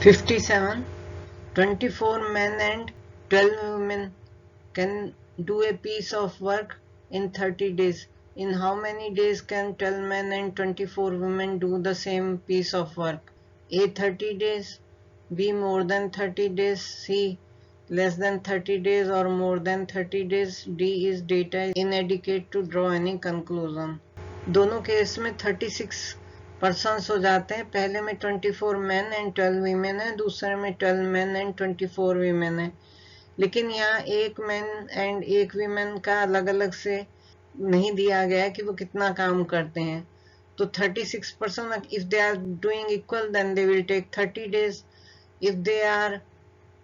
57. 24 men and 12 women can do a piece of work in 30 days. In how many days can 12 men and 24 women do the same piece of work? A. 30 days, B. more than 30 days, C. less than 30 days or more than 30 days, D. is data inadequate to draw any conclusion. दोनों case में 36 persons हो जाते हैं. पहले में 24 man and 12 women है, दूसरे में 12 मैन एंड 24 वीमेन है. लेकिन यहाँ एक मैन एंड एक वीमेन का अलग अलग से नहीं दिया गया कि वो कितना काम करते हैं. तो 36%, if they are doing equal then they will take 30 days. If they are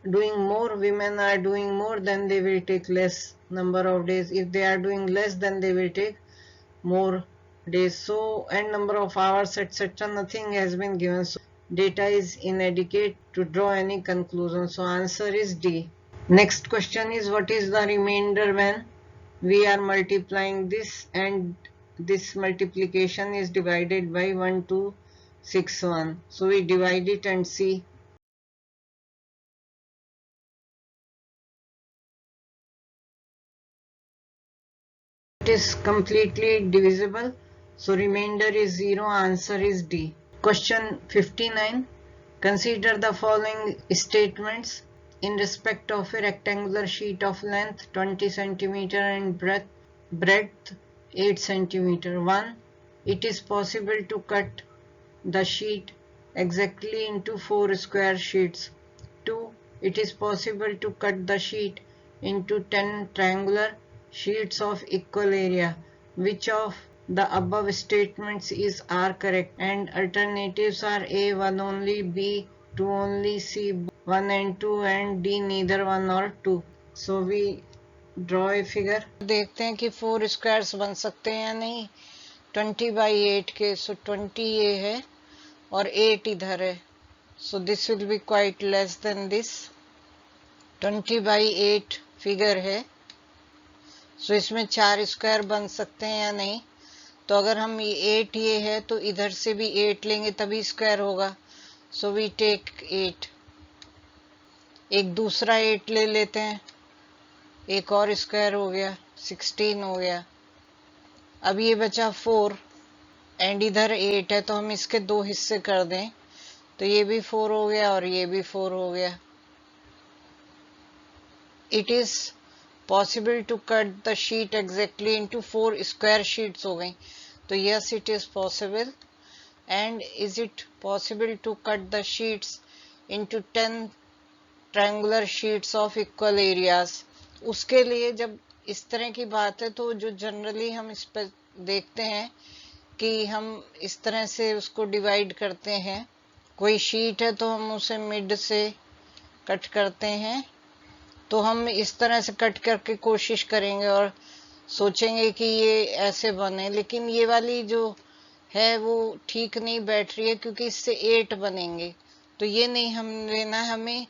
doing more, women are doing more, then they will take less number of days. If they are doing less, then they will take more days. So, and number of hours, etc. Nothing has been given. So, data is inadequate to draw any conclusion. So, answer is D. Next question is, what is the remainder when we are multiplying this and this multiplication is divided by 1261. So, we divide it and see. It is completely divisible. So, remainder is 0. Answer is D. Question 59. Consider the following statements in respect of a rectangular sheet of length 20 cm and breadth 8 cm. 1. It is possible to cut the sheet exactly into 4 square sheets. 2. It is possible to cut the sheet into 10 triangular sheets of equal area. Which of the above statements are correct? And alternatives are A. 1 only, B. 2 only, C. 1 and 2, and D. neither 1 or 2. So we draw a figure. देखते हैं कि 4 squares बन सकते हैं या नहीं. 20/8 के. So 20 ये है और 8 इधर है. So this will be quite less than this. 20/8 figure है. So इसमें 4 स्क्वायर बन सकते हैं या नहीं. तो अगर हम 8 ये है तो इधर से भी 8 लेंगे तभी स्क्वायर होगा. So we take 8. एक दूसरा 8 ले लेते हैं, एक और स्क्वायर हो गया, 16 हो गया. अब ये बचा 4 एंड इधर 8 है तो हम इसके 2 हिस्से कर दें तो ये भी 4 हो गया और ये भी 4 हो गया. It is possible to cut the sheet exactly into 4 square sheets हो गई. तो yes, it is possible. And is it possible to cut the sheets into 10 triangular sheets of equal areas? उसके लिए जब इस तरह की बात है तो जो जनरली हम इस पर देखते हैं कि हम इस तरह से उसको डिवाइड करते हैं. कोई शीट है तो हम उसे मिड से कट करते हैं. तो हम इस तरह से कट करके कोशिश करेंगे और सोचेंगे कि ये ऐसे बने, लेकिन ये वाली जो है वो ठीक नहीं बैठ रही है क्योंकि इससे 8 बनेंगे. तो ये नहीं हम लेना है, हमें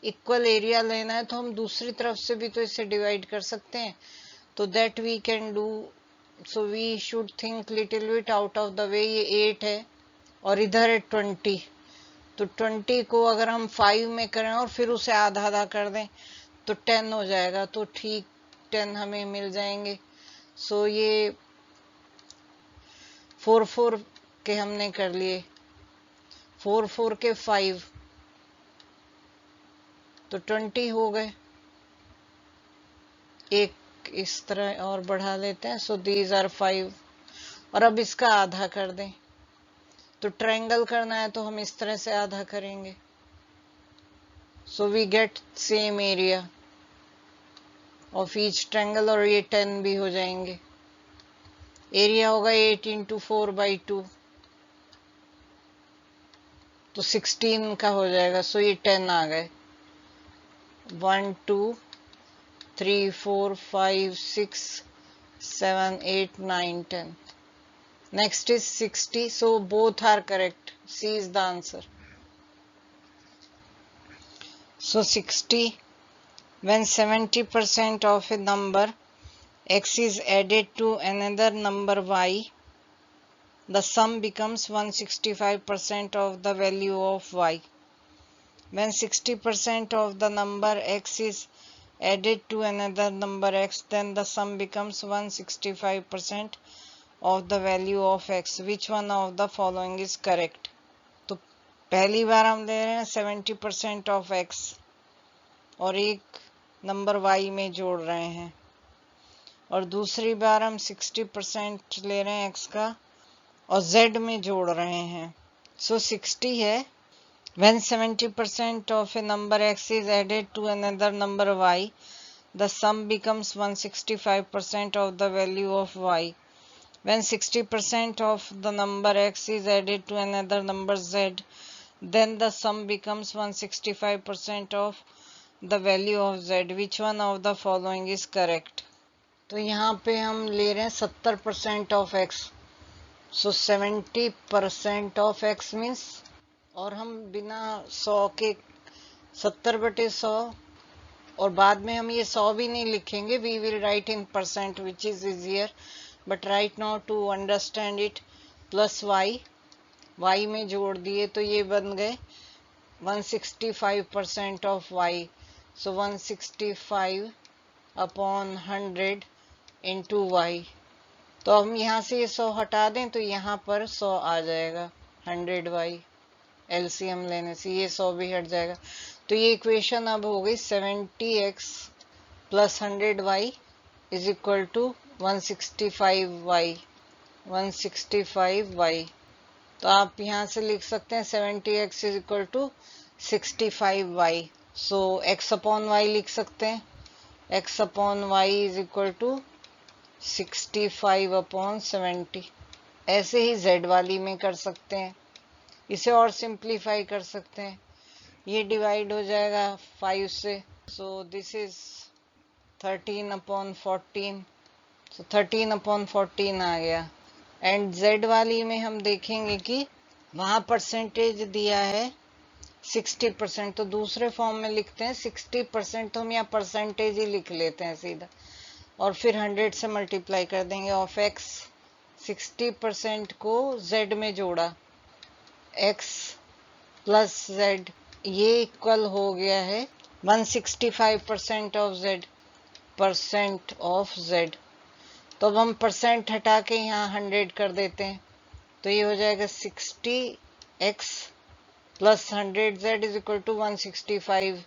इक्वल एरिया लेना है. तो हम दूसरी तरफ से भी तो इसे डिवाइड कर सकते हैं. तो that we can do. So we should think little bit out of the way. ये 8 है और इधर है 20. तो 20 को अगर हम 5 में करें और फिर उसे आधा आधा कर दें तो 10 हो जाएगा. तो ठीक 10 हमें मिल जाएंगे. सो ये 4 के हमने कर लिए. 4 के 5 तो 20 हो गए. एक इस तरह और बढ़ा लेते हैं. सो दीज आर 5 और अब इसका आधा कर दें. तो ट्रायंगल करना है तो हम इस तरह से आधा करेंगे. So we get same area of each triangle और ये 10 भी हो जाएंगे. एरिया होगा 8 × 4/2 तो 16 का हो जाएगा. सो ये 10 आ गए. 1 2 3 4 5 6 7 8 9 10. Next is 60. So both are correct. C is the answer. So 60, when 70% of a number x is added to another number y, the sum becomes 165% of the value of y. When 60% of the number x is added to another number x, then the sum becomes 165% of the value of x. Which one of the following is correct? तो पहली बार हम ले रहे हैं 70% of x और एक number y में जोड़ रहे हैं, और दूसरी बार हम 60% ले रहे हैं x का और z में जोड़ रहे हैं. So 60 है. When 70% of a number x is added to another number y, the sum becomes 165% of the value of y. When 60% of the number x is added to another number z, then the sum becomes 165% of the value of z. Which one of the following is correct? तो यहाँ पे हम ले रहे हैं 70% of x. So 70% of x means, और हम बिना 100 के 70/100 और बाद में हम ये 100 भी नहीं लिखेंगे. We will write in percent which is easier, but right now to understand it, plus y में जोड़ दिए तो ये बन गए 165% of y. So 165 upon 100 into y. तो हम यहाँ से ये 100 हटा दें तो यहाँ पर 100 आ जाएगा. 100y एलसीएम लेने से ये 100 भी हट जाएगा. तो ये इक्वेशन अब हो गई 70x plus 100y is equal to 165y. तो आप यहाँ से लिख सकते हैं 70x is equal to 65y. So x upon y लिख सकते हैं. x upon y is equal to 65 upon 70. ऐसे ही z वाली में कर सकते हैं. इसे और सिंप्लीफाई कर सकते हैं. ये डिवाइड हो जाएगा 5 से. So this is 13 upon 14. So 13 upon 14 आ गया. एंड z वाली में हम देखेंगे कि वहां परसेंटेज दिया है 60%. तो दूसरे फॉर्म में लिखते हैं 60%. तो हम यहाँ परसेंटेज ही लिख लेते हैं सीधा और फिर 100 से मल्टीप्लाई कर देंगे. ऑफ x 60% को z में जोड़ा, x प्लस z, ये इक्वल हो गया है 165% of z. Percent of z. तो अब हम परसेंट हटा के यहाँ 100 कर देते हैं तो ये हो जाएगा 60x plus 100z is equal to 165z.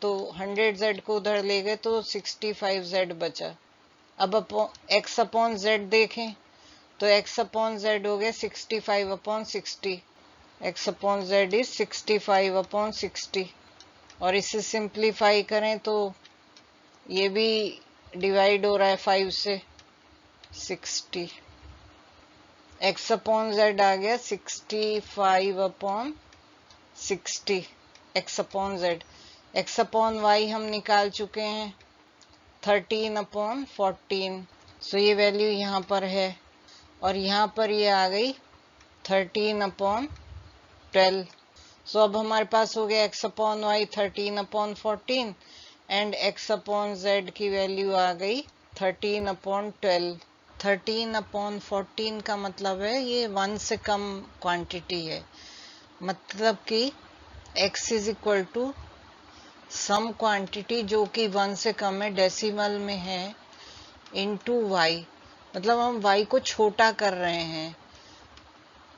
तो 100z को उधर ले गए तो 65z बचा. अब x अपॉन z देखें तो x अपॉन z हो गया 65 upon 60. x upon z is 65 upon 60. और इसे सिंप्लीफाई करें तो ये भी डिवाइड हो रहा है 5 से 60. x अपॉन z आ गया 65 upon 60. x upon z. x upon y हम निकाल चुके हैं 13 अपॉन 14. सो ये वैल्यू यहाँ पर है और यहाँ पर ये आ गई 13 अपॉन 12. सो अब हमारे पास हो गया x upon y 13 upon 14 and x upon z की वैल्यू आ गई 13 अपॉन 12. 13 अपॉन 14 का मतलब है ये 1 से कम क्वांटिटी है. मतलब कि x is equal to some quantity जो कि 1 से कम है, डेसिमल में है, इनटू y. मतलब हम y को छोटा कर रहे हैं.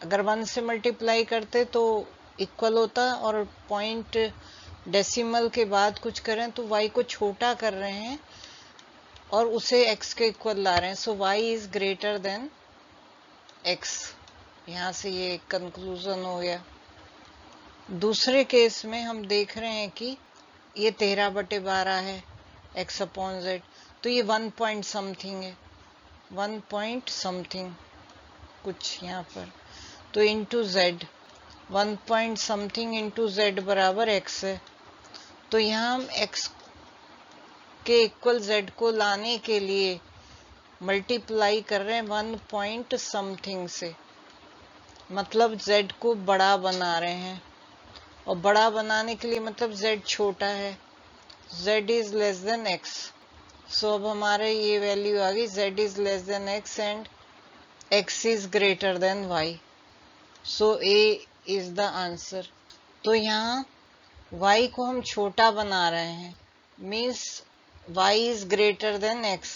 अगर 1 से मल्टीप्लाई करते तो इक्वल होता और पॉइंट डेसिमल के बाद कुछ करें तो y को छोटा कर रहे हैं और उसे x के इक्वल ला रहे हैं. सो y is greater then x. यहाँ से ये कंक्लूजन हो गया. दूसरे केस में हम देख रहे हैं कि ये 13/12 है x अपॉन z. तो ये 1 पॉइंट समथिंग है, 1 पॉइंट समथिंग कुछ यहाँ पर. तो into z 1 point something into z बराबर x है. तो यहाँ हम x के इक्वल z को लाने के लिए मल्टीप्लाई कर रहे हैं 1 पॉइंट समथिंग से. मतलब z को बड़ा बना रहे हैं और बड़ा बनाने के लिए मतलब z छोटा है. z is less then x. सो अब हमारे ये वैल्यू आ गई z is less then x and x is greater then y. So a is the answer. तो यहाँ y को हम छोटा बना रहे हैं, means y is greater then x,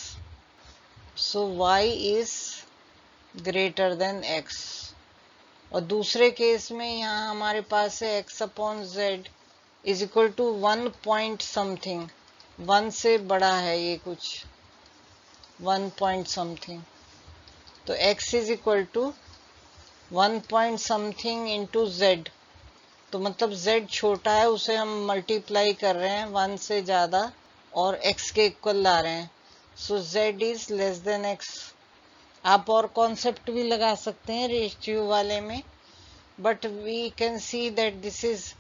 so y is greater then x। और दूसरे केस में यहाँ हमारे पास है x upon z is equal to 1 point something, 1 से बड़ा है ये कुछ, 1 पॉइंट समथिंग, तो x is equal to 1 point something into z, तो मतलब z छोटा है उसे हम मल्टीप्लाई कर रहे हैं 1 से ज्यादा और x के इक्वल ला रहे हैं, सो z is less then x। आप और कॉन्सेप्ट भी लगा सकते हैं रेशियो वाले में, but we can see that this is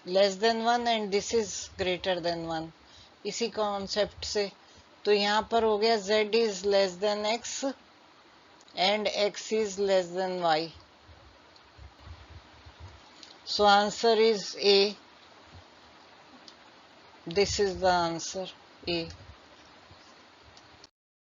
less than 1 and this is greater than 1, इसी कॉन्सेप्ट से। तो यहाँ पर हो गया z is less then x and x is less than y. So answer is A. This is the answer, A.